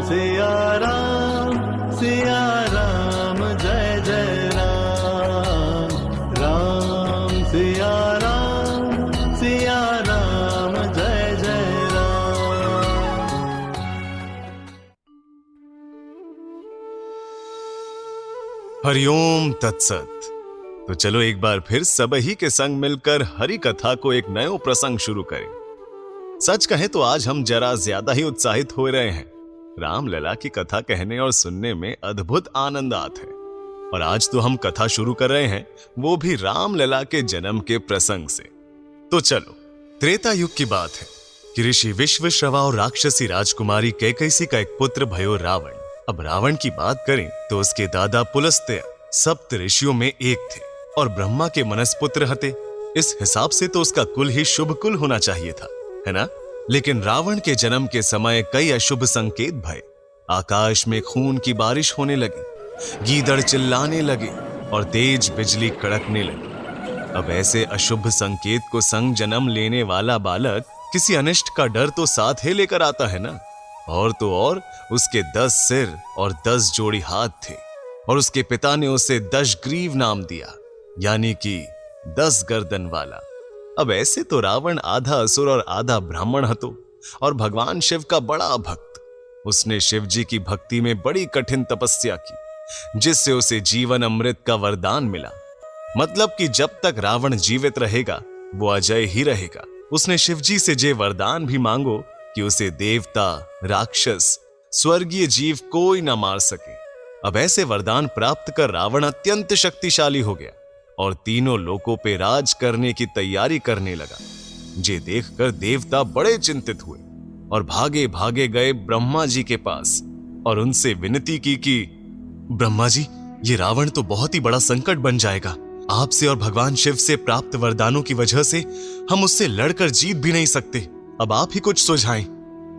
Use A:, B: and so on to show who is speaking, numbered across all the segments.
A: सिया राम जय जय राम, राम सिया राम जय जय राम।
B: हरिओम तत्सत। तो चलो एक बार फिर सब ही के संग मिलकर हरि कथा को एक नयो प्रसंग शुरू करें। सच कहें तो आज हम जरा ज्यादा ही उत्साहित हो रहे हैं। रामलला की कथा कहने और सुनने में अद्भुत आनंद आता है। और आज तो हम कथा शुरू कर रहे हैं, वो भी रामलला के जन्म के प्रसंग से। तो चलो, त्रेता युग की बात है कि ऋषि विश्वश्रवा और राक्षसी राजकुमारी कैकसी का एक पुत्र भयो रावण। अब रावण की बात करें तो उसके दादा पुलस्त्य सप्त ऋषियों में एक थे और ब्रह्मा के मनसपुत्र हते। इस हिसाब से तो उसका कुल ही शुभ कुल होना चाहिए था, है ना? लेकिन रावण के जन्म के समय कई अशुभ संकेत भये। आकाश में खून की बारिश होने लगी, गीदड़ चिल्लाने लगे और तेज बिजली कड़कने लगी। अब ऐसे अशुभ संकेत को संग जन्म लेने वाला बालक किसी अनिष्ट का डर तो साथ ही लेकर आता है ना। और तो और उसके 10 सिर और 10 जोड़ी हाथ थे और उसके पिता ने उसे दशग्रीव नाम दिया, यानी कि 10 गर्दन वाला। अब ऐसे तो रावण आधा असुर और आधा ब्राह्मण हतो और भगवान शिव का बड़ा भक्त। उसने शिव जी की भक्ति में बड़ी कठिन तपस्या की, जिससे उसे जीवन अमृत का वरदान मिला। मतलब कि जब तक रावण जीवित रहेगा वो अजय ही रहेगा। उसने शिव जी से जे वरदान भी मांगो कि उसे देवता, राक्षस, स्वर्गीय जीव कोई ना मार सके। अब ऐसे वरदान प्राप्त कर रावण अत्यंत शक्तिशाली हो गया और तीनों लोकों पे राज करने की तैयारी करने लगा। जे देखकर देवता बड़े चिंतित हुए और भागे भागे गए ब्रह्मा जी के पास और उनसे विनती की कि ब्रह्मा जी, ये रावण तो बहुत ही बड़ा संकट बन जाएगा। आपसे और भगवान शिव से प्राप्त वरदानों की वजह से हम उससे लड़कर जीत भी नहीं सकते। अब आप ही कुछ सुझाएं।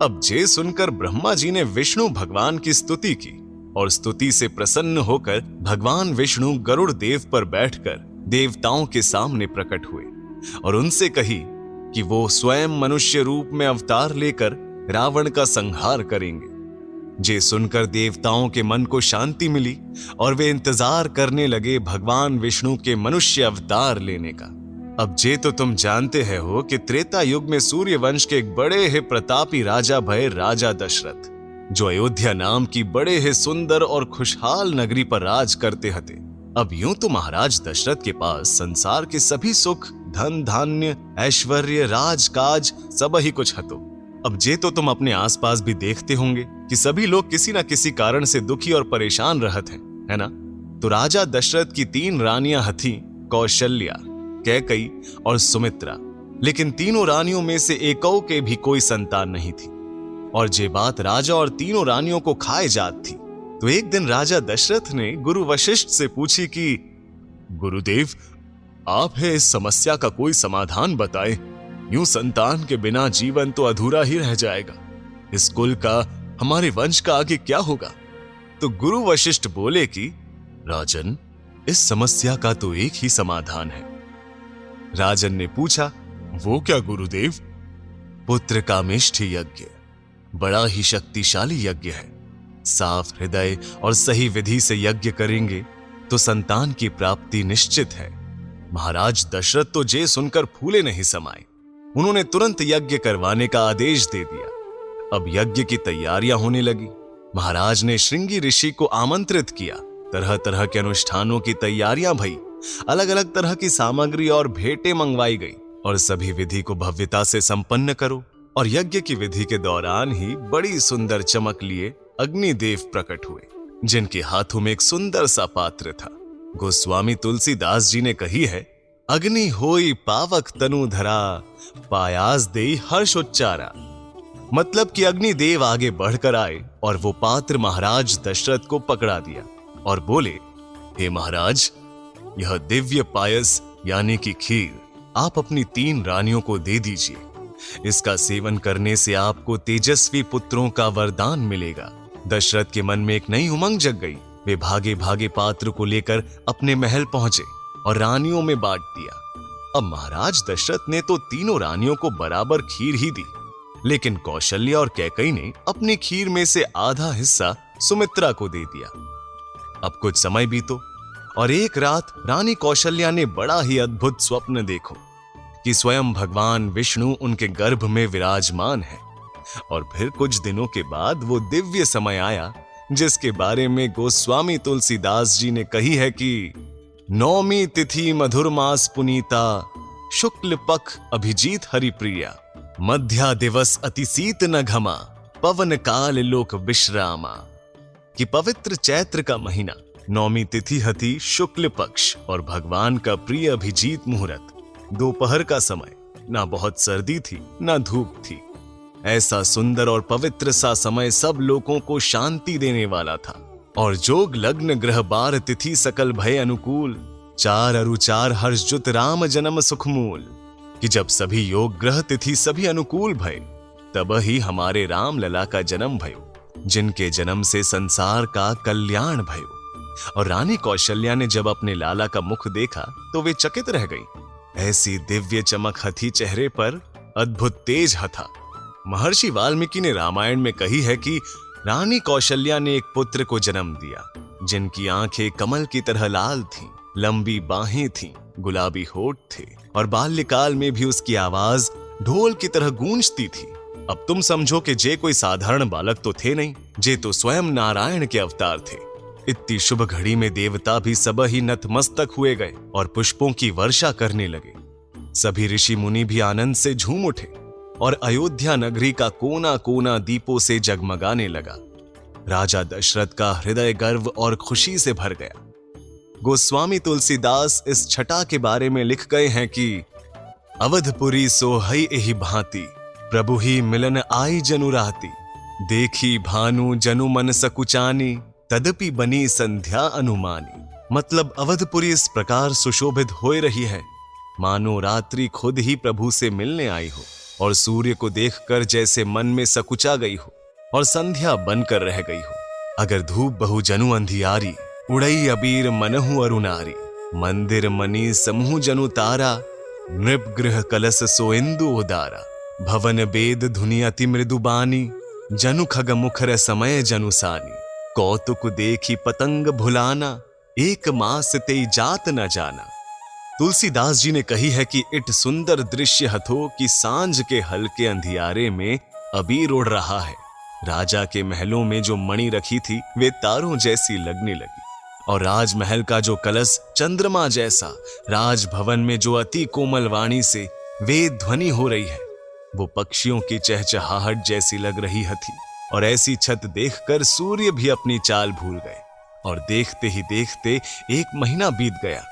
B: अब जे सुनकर ब्रह्मा जी ने विष्णु भगवान की स्तुति की और स्तुति से प्रसन्न होकर भगवान विष्णु गरुड़ देव पर बैठकर देवताओं के सामने प्रकट हुए और उनसे कही कि वो स्वयं मनुष्य रूप में अवतार लेकर रावण का संहार करेंगे। जे सुनकर देवताओं के मन को शांति मिली और वे इंतजार करने लगे भगवान विष्णु के मनुष्य अवतार लेने का। अब जे तो तुम जानते हैं हो कि त्रेता युग में सूर्य वंश के एक बड़े ही प्रतापी राजा भये राजा दशरथ, जो अयोध्या नाम की बड़े ही सुंदर और खुशहाल नगरी पर राज करते हते। अब यूं तो महाराज दशरथ के पास संसार के सभी सुख, धन धान्य, ऐश्वर्य, राजकाज सब ही कुछ हतो। अब जे तो तुम अपने आसपास भी देखते होंगे कि सभी लोग किसी न किसी कारण से दुखी और परेशान रहते हैं, है ना? तो राजा दशरथ की 3 रानियां हथी, कौशल्या, कैकई और सुमित्रा। लेकिन तीनों रानियों में से एकौ के भी कोई संतान नहीं थी और जे बात राजा और तीनों रानियों को खाए जात थी। तो एक दिन राजा दशरथ ने गुरु वशिष्ठ से पूछी कि गुरुदेव, आप है इस समस्या का कोई समाधान बताए। यूं संतान के बिना जीवन तो अधूरा ही रह जाएगा। इस कुल का, हमारे वंश का आगे क्या होगा? तो गुरु वशिष्ठ बोले कि राजन, इस समस्या का तो एक ही समाधान है। राजन ने पूछा, वो क्या गुरुदेव? पुत्र कामेष्ठी यज्ञ बड़ा ही शक्तिशाली यज्ञ है। साफ हृदय और सही विधि से यज्ञ करेंगे तो संतान की प्राप्ति निश्चित है। महाराज दशरथ तो जे सुनकर फूले नहीं समाये। उन्होंने तुरंत यज्ञ करवाने का आदेश दे दिया। अब यज्ञ की तैयारियां होने लगी। महाराज ने श्रृंगी ऋषि को आमंत्रित किया। तरह तरह के अनुष्ठानों की तैयारियां भई, अलग अलग तरह की सामग्री और भेंटें मंगवाई गई और सभी विधि को भव्यता से संपन्न करो। और यज्ञ की विधि के दौरान ही बड़ी सुंदर चमक लिए अग्निदेव प्रकट हुए, जिनके हाथों में एक सुंदर सा पात्र था। गोस्वामी तुलसीदास जी ने कही है, अग्नि होई पावक तनु धरा, पायास देई हर्ष उच्चारा। मतलब कि अग्निदेव आगे बढ़कर आए और वो पात्र महाराज दशरथ को पकड़ा दिया और बोले, हे महाराज, यह दिव्य पायस यानी कि खीर आप अपनी 3 रानियों को दे दीजिए। इसका सेवन करने से आपको तेजस्वी पुत्रों का वरदान मिलेगा। दशरथ के मन में एक नई उमंग जग गई। वे भागे भागे पात्र को लेकर अपने महल पहुंचे और रानियों में बांट दिया। अब महाराज दशरथ ने तो तीनों रानियों को बराबर खीर ही दी लेकिन कौशल्या और कैकई ने अपनी खीर में से आधा हिस्सा सुमित्रा को दे दिया। अब कुछ समय बीतो और एक रात रानी कौशल्या ने बड़ा ही अद्भुत स्वप्न देखो कि स्वयं भगवान विष्णु उनके गर्भ में विराजमान है। और फिर कुछ दिनों के बाद वो दिव्य समय आया जिसके बारे में गोस्वामी तुलसीदास जी ने कही है कि नौमी तिथि मधुर मास पुनीता, शुक्ल पख अभिजीत हरिप्रिया, मध्या दिवस अति शीत न घमा, पवन काल लोक विश्रामा। कि पवित्र चैत्र का महीना, नौमी तिथि हती शुक्ल पक्ष और भगवान का प्रिय अभिजीत मुहूर्त, दोपहर का समय, ना बहुत सर्दी थी ना धूप थी। ऐसा सुंदर और पवित्र सा समय सब लोगों को शांति देने वाला था। और जोग लग्न ग्रह बार तिथि सकल भय अनुकूल, चार अरुचार हर्षजुत राम जन्म सुखमूल। कि जब सभी योग ग्रह तिथि सभी अनुकूल भय, तब ही हमारे राम लला का जन्म भयो, जिनके जन्म से संसार का कल्याण भयो। और रानी कौशल्या ने जब अपने लाला का मुख देखा तो वे चकित रह गई। ऐसी दिव्य चमक हथी चेहरे पर, अद्भुत तेज हथा। महर्षि वाल्मीकि ने रामायण में कही है कि रानी कौशल्या ने एक पुत्र को जन्म दिया, जिनकी आंखें कमल की तरह लाल थीं, लंबी बाहें थीं, गुलाबी होठ थे और बाल्यकाल में भी उसकी आवाज ढोल की तरह गूंजती थी। अब तुम समझो कि जे कोई साधारण बालक तो थे नहीं, जे तो स्वयं नारायण के अवतार थे। इतनी शुभ घड़ी में देवता भी सब ही नतमस्तक हुए गए और पुष्पों की वर्षा करने लगे। सभी ऋषि मुनि भी आनंद से झूम उठे और अयोध्या नगरी का कोना कोना दीपों से जगमगाने लगा। राजा दशरथ का हृदय गर्व और खुशी से भर गया। गोस्वामी तुलसीदास इस छटा के बारे में लिख गए हैं कि अवधपुरी सोहई एहि भांति, प्रभु ही मिलन आई जनु राती, देखी भानु जनु मन सकुचानी, तदपि बनी संध्या अनुमानी। मतलब अवधपुरी इस प्रकार सुशोभित हो रही है मानो रात्रि खुद ही प्रभु से मिलने आई हो और सूर्य को देखकर जैसे मन में सकुचा गई हो और संध्या बनकर रह गई हो। अगर धूप बहु जनु अंधियारी, उड़ई अबीर मनहु अरुनारी, मंदिर मनी समूह जनु तारा, नृप गृह कलश सोइंदु उदारा, भवन बेद धुनि अति मृदुबानी, जनु खग मुखर समय जनु सानी, कौतुक देखी पतंग भुलाना, एक मास ते जात न जाना। तुलसीदास जी ने कही है कि इट सुंदर दृश्य हथो कि सांझ के हल्के अंधियारे में अबीर उड़ रहा है। राजा के महलों में जो मणि रखी थी वे तारों जैसी लगने लगी और राजमहल का जो कलश चंद्रमा जैसा, राजभवन में जो अति कोमल वाणी से वेद ध्वनि हो रही है वो पक्षियों की चहचहाहट जैसी लग रही थी। और ऐसी छत देखकर सूर्य भी अपनी चाल भूल गए और देखते ही देखते एक महीना बीत गया।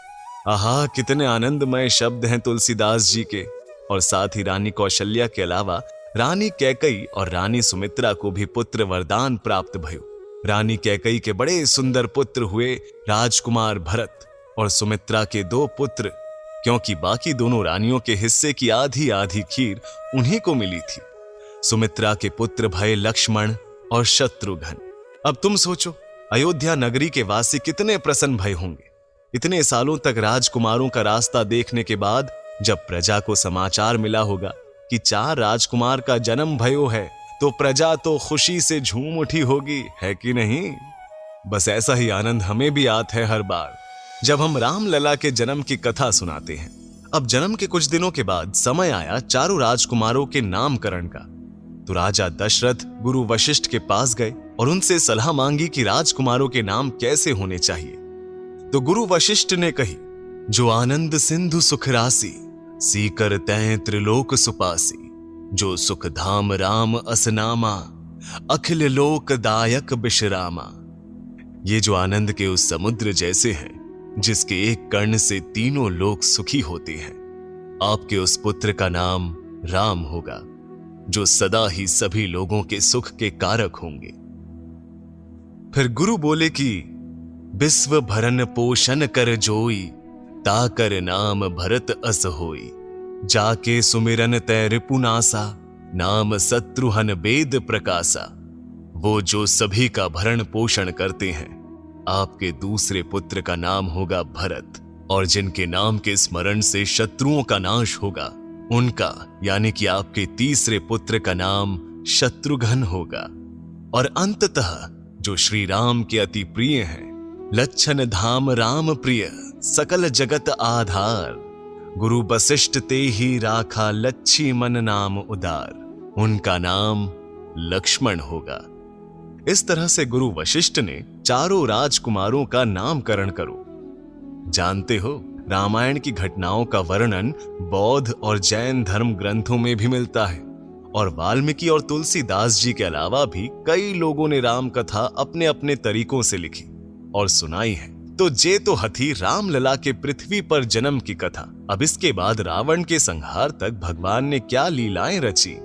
B: आहा, कितने आनंदमय शब्द हैं तुलसीदास जी के। और साथ ही रानी कौशल्या के अलावा रानी कैकई और रानी सुमित्रा को भी पुत्र वरदान प्राप्त भयो। रानी कैकई के बड़े सुंदर पुत्र हुए राजकुमार भरत और सुमित्रा के 2 पुत्र, क्योंकि बाकी दोनों रानियों के हिस्से की आधी आधी खीर उन्हीं को मिली थी। सुमित्रा के पुत्र भये लक्ष्मण और शत्रुघ्न। अब तुम सोचो, अयोध्या नगरी के वासी कितने प्रसन्न भय होंगे। इतने सालों तक राजकुमारों का रास्ता देखने के बाद जब प्रजा को समाचार मिला होगा कि 4 राजकुमार का जन्म भयो है, तो प्रजा तो खुशी से झूम उठी होगी, है कि नहीं? बस ऐसा ही आनंद हमें भी आता है हर बार जब हम राम लला के जन्म की कथा सुनाते हैं। अब जन्म के कुछ दिनों के बाद समय आया 4 राजकुमारों के नामकरण का। तो राजा दशरथ गुरु वशिष्ठ के पास गए और उनसे सलाह मांगी कि राजकुमारों के नाम कैसे होने चाहिए। तो गुरु वशिष्ठ ने कही, जो आनंद सिंधु सुख राशि, सीकर तैं त्रिलोक सुपासी, जो सुख धाम राम असनामा, अखिल लोक दायक विश्रामा। ये जो आनंद के उस समुद्र जैसे हैं जिसके एक कण से तीनों लोक सुखी होते हैं, आपके उस पुत्र का नाम राम होगा, जो सदा ही सभी लोगों के सुख के कारक होंगे। फिर गुरु बोले कि विश्व भरन पोषण कर जोई, ताकर नाम भरत अस होई, जाके सुमिरन तै रिपुनासा, नाम शत्रुहन वेद प्रकाशा। वो जो सभी का भरण पोषण करते हैं, आपके दूसरे पुत्र का नाम होगा भरत, और जिनके नाम के स्मरण से शत्रुओं का नाश होगा उनका यानी कि आपके तीसरे पुत्र का नाम शत्रुघ्न होगा। और अंततः जो श्री राम के अति प्रिय हैं, लच्छन धाम राम प्रिय सकल जगत आधार, गुरु वशिष्ठ ते ही राखा लच्छी मन नाम उदार, उनका नाम लक्ष्मण होगा। इस तरह से गुरु वशिष्ठ ने चारों राजकुमारों का नामकरण करो। जानते हो, रामायण की घटनाओं का वर्णन बौद्ध और जैन धर्म ग्रंथों में भी मिलता है, और वाल्मीकि और तुलसीदास जी के अलावा भी कई लोगों ने राम कथा अपने अपने तरीकों से लिखी और सुनाई है। तो जे तो हथी रामलला के पृथ्वी पर जन्म की कथा। अब इसके बाद रावण के संहार तक भगवान ने क्या लीलाएं रची,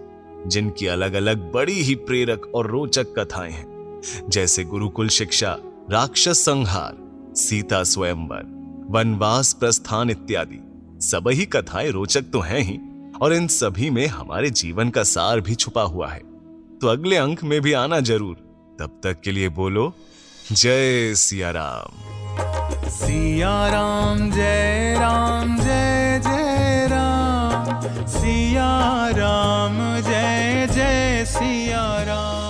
B: जिनकी अलग अलग बड़ी ही प्रेरक और रोचक कथाएं हैं, जैसे गुरुकुल शिक्षा, राक्षस संहार, सीता स्वयंवर, वनवास प्रस्थान इत्यादि। सब ही कथाएं रोचक तो हैं ही, और इन सभी में हमारे जीवन का सार भी छुपा हुआ है। तो अगले अंक में भी आना जरूर। तब तक के लिए बोलो जय सिया राम।
A: सिया राम जय जय राम, सिया राम जय जय सिया राम।